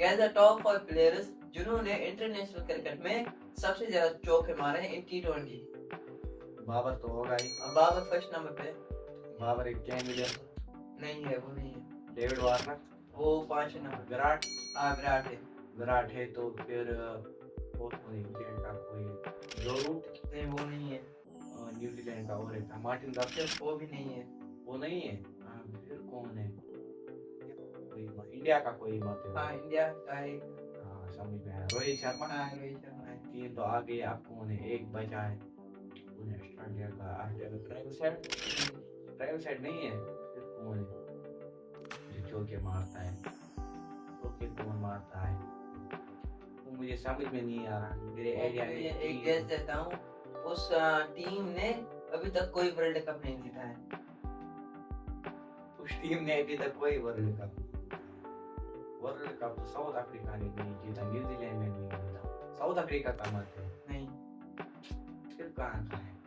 Guess the top 5 players जिन्होंने international cricket में सबसे ज्यादा चौके मारे हैं इन टी20। बाबर तो होगा ही। बाबर फर्स्ट नंबर पे। बाबर एक केन विलियमसन नहीं है, वो नहीं है। डेविड वार्नर वो 5 नंबर। विराट। हाँ विराट है। विराट है तो फिर और कोई इंग्लैंड का कोई जो रूट नहीं वो नहीं है। न्यूजीलैंड का और एक था मार्टिन गप्टिल वो भी नहीं है। वो नहीं है। फिर कौन है कोई इंडिया का कोई मत है। हाँ इंडिया का है। हाँ समझ में आया रोहित शर्मा। हाँ रोहित शर्मा है। तीन तो आ गए आप कौन है एक बचा है ऑस्ट्रेलिया का ट्रेविस हेड नहीं है। फिर कौन है जो चौके मारता है चौके कौन मारता है वो मुझे समझ में नहीं आ रहा मेरे आइडिया में। एक गेस देता हूँ, उस टीम ने अभी तक कोई वर्ल्ड कप नहीं जीता है। उस टीम ने अभी तक कोई वर्ल्ड कप तो साउथ अफ्रीका ने नहीं जीता न्यूजीलैंड ने नहीं जीता साउथ अफ्रीका का मत है। नहीं। फिर कहाँ का है